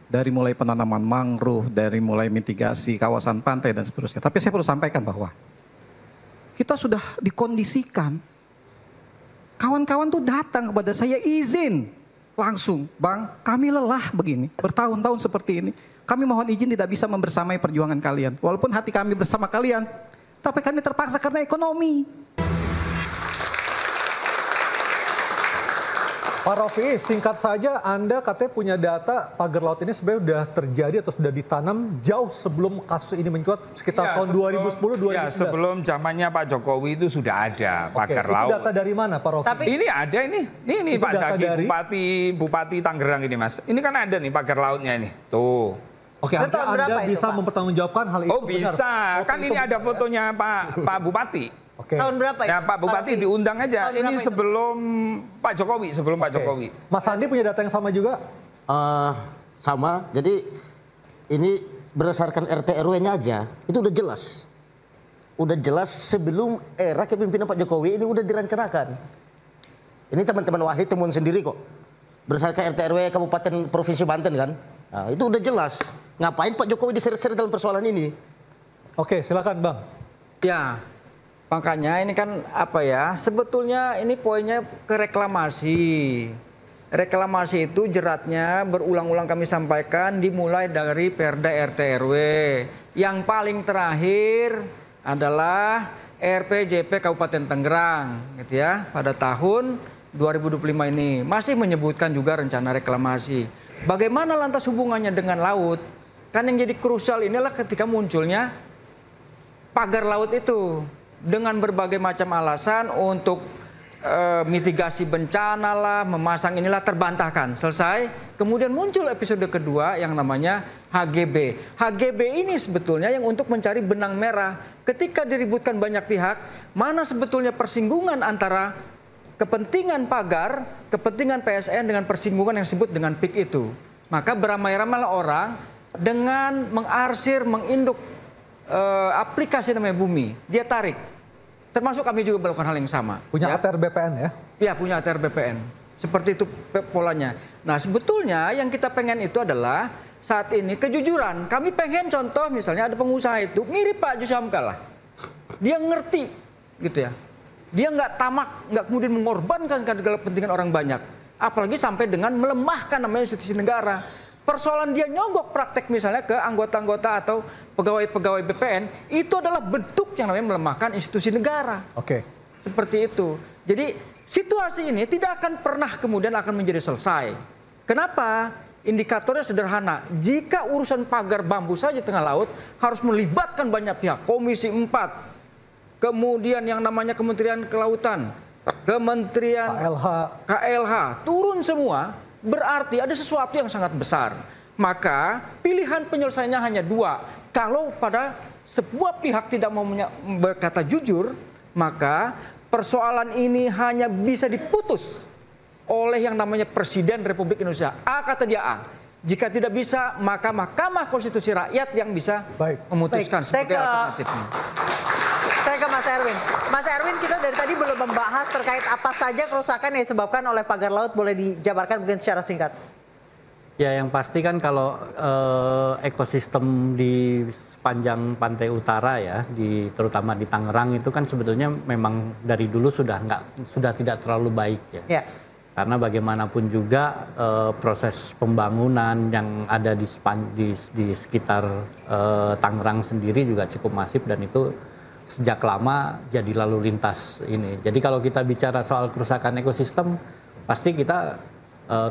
dari mulai penanaman mangrove, dari mulai mitigasi kawasan pantai dan seterusnya. Tapi saya perlu sampaikan bahwa kita sudah dikondisikan. Kawan-kawan tuh datang kepada saya izin langsung, Bang, kami lelah begini, bertahun-tahun seperti ini. Kami mohon izin tidak bisa membersamai perjuangan kalian. Walaupun hati kami bersama kalian, tapi kami terpaksa karena ekonomi. Pak Rofi, singkat saja, Anda katanya punya data pagar laut ini sebenarnya sudah terjadi atau sudah ditanam jauh sebelum kasus ini mencuat sekitar tahun 2010-2011. Ya, sebelum zamannya Pak Jokowi itu sudah ada pagar laut. Itu data dari mana, Pak Rofi? Tapi ini ada ini Pak Zaki, Bupati Tangerang ini, Mas. Ini kan ada nih pagar lautnya ini. Tuh. Oke, Anda bisa mempertanggungjawabkan hal itu? Oh bisa, kan ini ada fotonya Pak Bupati. Tahun berapa ya? Pak Bupati diundang aja. Ini sebelum Pak Jokowi, Pak Jokowi. Mas Andi punya data yang sama juga? Sama. Jadi ini berdasarkan RT RW-nya aja, itu udah jelas. Udah jelas sebelum era kepemimpinan Pak Jokowi ini udah direncanakan. Ini teman-teman Wahid temuan sendiri kok. Berdasarkan RT RW Kabupaten Provinsi Banten kan. Nah, itu udah jelas. Ngapain Pak Jokowi diseret-seret dalam persoalan ini? Oke, silakan Bang. Ya. Makanya ini kan apa ya, sebetulnya ini poinnya ke reklamasi. Reklamasi itu jeratnya berulang-ulang kami sampaikan dimulai dari Perda RT RW. Yang paling terakhir adalah RPJP Kabupaten Tangerang gitu ya, pada tahun 2025 ini. Masih menyebutkan juga rencana reklamasi. Bagaimana lantas hubungannya dengan laut? Kan yang jadi krusial inilah ketika munculnya pagar laut itu. Dengan berbagai macam alasan untuk mitigasi bencana lah, memasang inilah terbantahkan. Selesai, kemudian muncul episode kedua yang namanya HGB. HGB ini sebetulnya yang untuk mencari benang merah. Ketika diributkan banyak pihak, mana sebetulnya persinggungan antara kepentingan pagar, kepentingan PSN dengan persinggungan yang disebut dengan PIK itu. Maka beramai-ramailah orang dengan mengarsir, menginduk aplikasi namanya Bumi, dia tarik. Termasuk kami juga melakukan hal yang sama. Punya ATR BPN ya? Ya, punya ATR BPN. Seperti itu polanya. Nah, sebetulnya yang kita pengen itu adalah saat ini kejujuran. Kami pengen contoh misalnya ada pengusaha itu mirip Pak Yusuf Hamka lah. Dia ngerti gitu ya. Dia nggak tamak, nggak kemudian mengorbankan segala kepentingan orang banyak. Apalagi sampai dengan melemahkan namanya institusi negara. Persoalan dia nyogok praktek misalnya ke anggota-anggota atau pegawai-pegawai BPN, itu adalah bentuk yang namanya melemahkan institusi negara. Oke. Seperti itu. Jadi situasi ini tidak akan pernah kemudian akan menjadi selesai. Kenapa? Indikatornya sederhana. Jika urusan pagar bambu saja tengah laut harus melibatkan banyak pihak. Komisi 4, kemudian yang namanya Kementerian Kelautan, Kementerian KLH, turun semua. Berarti ada sesuatu yang sangat besar. Maka pilihan penyelesaiannya hanya dua. Kalau pada sebuah pihak tidak mau berkata jujur, maka persoalan ini hanya bisa diputus oleh yang namanya Presiden Republik Indonesia. A kata dia A. Jika tidak bisa, maka Mahkamah Konstitusi Rakyat yang bisa memutuskan sebagai alternatifnya. Saya ke Mas Erwin. Mas Erwin, kita dari tadi belum membahas terkait apa saja kerusakan yang disebabkan oleh pagar laut. Boleh dijabarkan mungkin secara singkat? Ya, yang pasti kan kalau ekosistem di sepanjang pantai utara ya, terutama di Tangerang itu kan sebetulnya memang dari dulu sudah tidak terlalu baik ya. Karena bagaimanapun juga proses pembangunan yang ada di sekitar Tangerang sendiri juga cukup masif dan itu sejak lama jadi lalu lintas ini. Jadi kalau kita bicara soal kerusakan ekosistem, pasti kita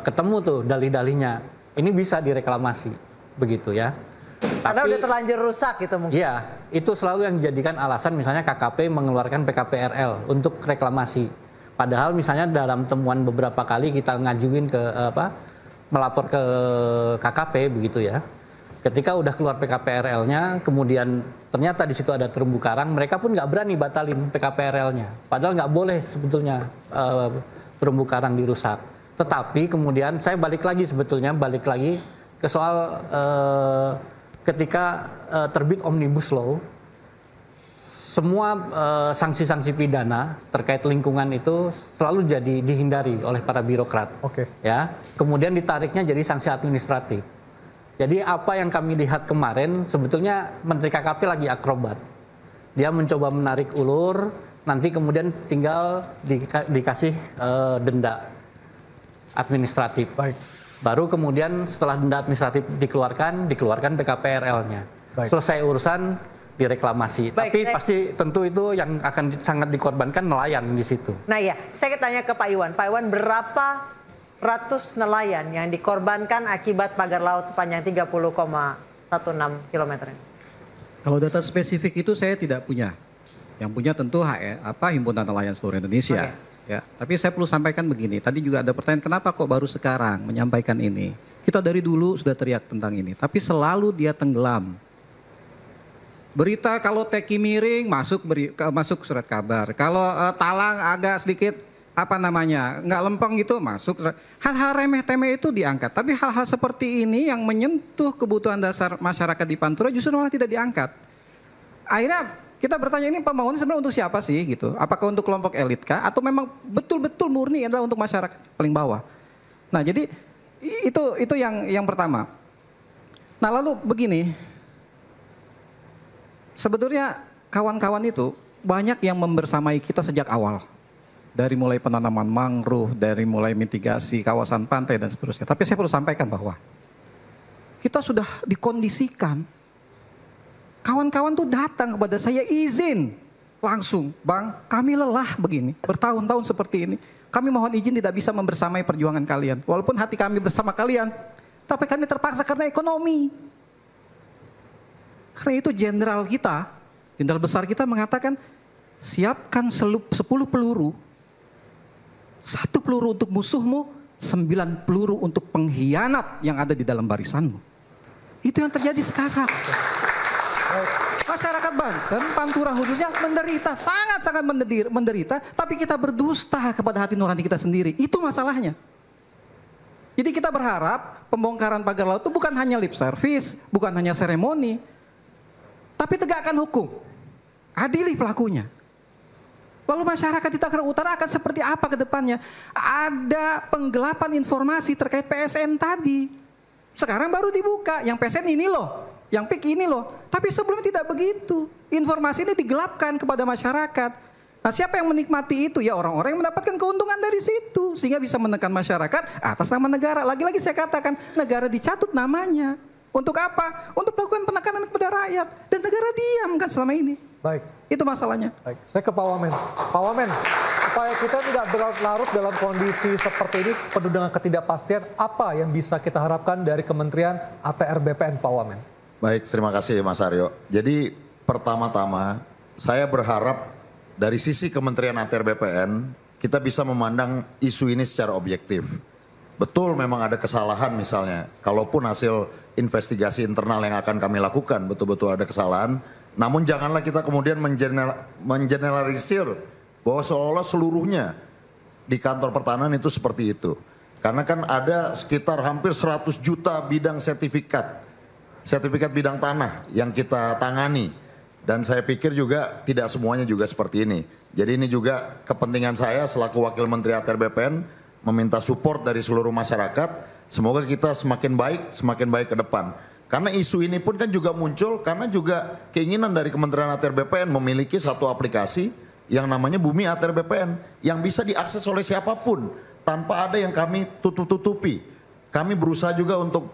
ketemu tuh dalih-dalihnya. Ini bisa direklamasi, begitu ya. Karena udah terlanjur rusak gitu mungkin. Iya, itu selalu yang dijadikan alasan misalnya KKP mengeluarkan PKPRL untuk reklamasi. Padahal misalnya dalam temuan beberapa kali kita ngajuin ke melapor ke KKP begitu ya. Ketika udah keluar PKPRL-nya, kemudian ternyata di situ ada terumbu karang, mereka pun nggak berani batalin PKPRL-nya. Padahal nggak boleh sebetulnya terumbu karang dirusak. Tetapi kemudian saya balik lagi ke soal ketika terbit Omnibus Law, semua sanksi-sanksi pidana terkait lingkungan itu selalu jadi dihindari oleh para birokrat. Ya, kemudian ditariknya jadi sanksi administratif. Jadi apa yang kami lihat kemarin sebetulnya Menteri KKP lagi akrobat. Dia mencoba menarik ulur, nanti kemudian tinggal dikasih denda administratif. Baik. Baru kemudian setelah denda administratif dikeluarkan PKPRL-nya. Selesai urusan direklamasi. Baik, tapi pasti tentu itu yang akan sangat dikorbankan nelayan di situ. Nah ya, saya tanya ke Pak Iwan. Pak Iwan, berapa ratus nelayan yang dikorbankan akibat pagar laut sepanjang 30,16 km ini? Kalau data spesifik itu saya tidak punya. Yang punya tentu Himpunan Nelayan Seluruh Indonesia. Okay. Ya, tapi saya perlu sampaikan begini. Tadi juga ada pertanyaan, kenapa kok baru sekarang menyampaikan ini? Kita dari dulu sudah teriak tentang ini, tapi selalu dia tenggelam. Berita kalau teki miring masuk surat kabar. Kalau talang agak sedikit nggak lempeng gitu masuk. Hal-hal remeh-temeh itu diangkat. Tapi hal-hal seperti ini yang menyentuh kebutuhan dasar masyarakat di Pantura justru malah tidak diangkat. Akhirnya kita bertanya, ini pembangunan sebenarnya untuk siapa sih gitu? Apakah untuk kelompok elit kah? Atau memang betul-betul murni adalah untuk masyarakat paling bawah? Nah jadi itu yang pertama. Nah lalu begini. Sebetulnya kawan-kawan itu banyak yang membersamai kita sejak awal. Dari mulai penanaman mangrove, dari mulai mitigasi kawasan pantai dan seterusnya. Tapi saya perlu sampaikan bahwa kita sudah dikondisikan. Kawan-kawan tuh datang kepada saya izin langsung. Bang, kami lelah begini, bertahun-tahun seperti ini. Kami mohon izin tidak bisa membersamai perjuangan kalian. Walaupun hati kami bersama kalian, tapi kami terpaksa karena ekonomi. Karena itu jenderal besar kita mengatakan, siapkan 10 peluru. 1 peluru untuk musuhmu, 9 peluru untuk pengkhianat yang ada di dalam barisanmu. Itu yang terjadi sekarang. Masyarakat Banten, Pantura khususnya menderita, sangat-sangat menderita, tapi kita berdusta kepada hati nurani kita sendiri. Itu masalahnya. Jadi kita berharap pembongkaran pagar laut itu bukan hanya lip service, bukan hanya seremoni, tapi tegakkan hukum, adili pelakunya. Lalu masyarakat di Tangerang Utara akan seperti apa ke depannya? Ada penggelapan informasi terkait PSN tadi. Sekarang baru dibuka, yang PSN ini loh, yang PIK ini loh. Tapi sebelumnya tidak begitu. Informasi ini digelapkan kepada masyarakat. Nah siapa yang menikmati itu? Ya orang-orang yang mendapatkan keuntungan dari situ. Sehingga bisa menekan masyarakat atas nama negara. Lagi-lagi saya katakan, negara dicatut namanya. Untuk apa? Untuk melakukan penekanan kepada rakyat. Dan negara diam kan selama ini. Baik. Itu masalahnya. Baik. Saya ke Pak Wamen. Pak Wamen, supaya kita tidak berlarut-larut dalam kondisi seperti ini, penuh dengan ketidakpastian, apa yang bisa kita harapkan dari Kementerian ATR BPN, Pak Wamen? Baik, terima kasih Mas Aryo. Jadi pertama-tama, saya berharap dari sisi Kementerian ATR BPN, kita bisa memandang isu ini secara objektif. Betul memang ada kesalahan misalnya, kalaupun hasil investigasi internal yang akan kami lakukan betul-betul ada kesalahan, namun janganlah kita kemudian mengeneralisir bahwa seolah-olah seluruhnya di kantor pertahanan itu seperti itu. Karena kan ada sekitar hampir 100 juta bidang sertifikat bidang tanah yang kita tangani. Dan saya pikir juga tidak semuanya juga seperti ini. Jadi ini juga kepentingan saya selaku Wakil Menteri ATR BPN meminta support dari seluruh masyarakat. Semoga kita semakin baik ke depan. Karena isu ini pun kan juga muncul karena juga keinginan dari Kementerian ATR BPN memiliki satu aplikasi yang namanya Bumi ATR BPN yang bisa diakses oleh siapapun tanpa ada yang kami tutup-tutupi. Kami berusaha juga untuk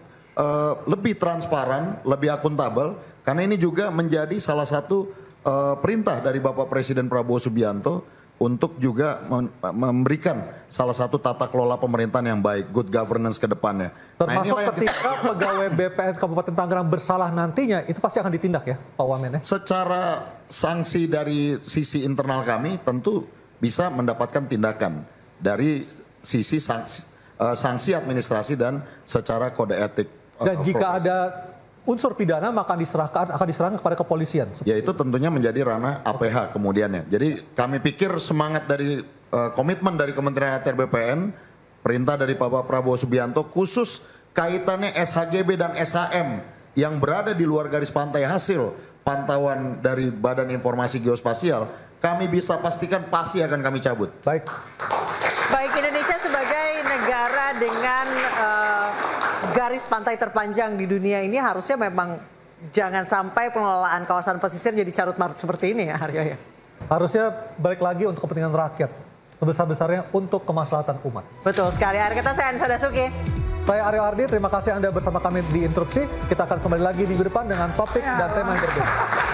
lebih transparan, lebih akuntabel karena ini juga menjadi salah satu perintah dari Bapak Presiden Prabowo Subianto untuk juga memberikan salah satu tata kelola pemerintahan yang baik, good governance ke depannya. Termasuk ketika pegawai BPN Kabupaten Tangerang bersalah nantinya, itu pasti akan ditindak ya Pak Wamen ya? Secara sanksi dari sisi internal kami tentu bisa mendapatkan tindakan dari sisi sanksi administrasi dan secara kode etik. Dan jika ada unsur pidana maka akan diserahkan kepada kepolisian. Ya itu tentunya menjadi ranah APH kemudiannya. Jadi kami pikir semangat dari komitmen dari Kementerian ATR BPN, perintah dari Bapak Prabowo Subianto khusus kaitannya SHGB dan SHM yang berada di luar garis pantai hasil pantauan dari Badan Informasi Geospasial, kami bisa pastikan pasti akan kami cabut. Baik. Baik, Indonesia sebagai negara dengan garis garis pantai terpanjang di dunia ini harusnya memang jangan sampai pengelolaan kawasan pesisir jadi carut marut seperti ini ya Haryo ya. Harusnya balik lagi untuk kepentingan rakyat. Sebesar-besarnya untuk kemaslahatan umat. Betul sekali. Akhir kata saya Anissa Dasuki. Saya Aryo Ardi, terima kasih Anda bersama kami di Interupsi. Kita akan kembali lagi minggu depan dengan topik dan tema yang berbeda.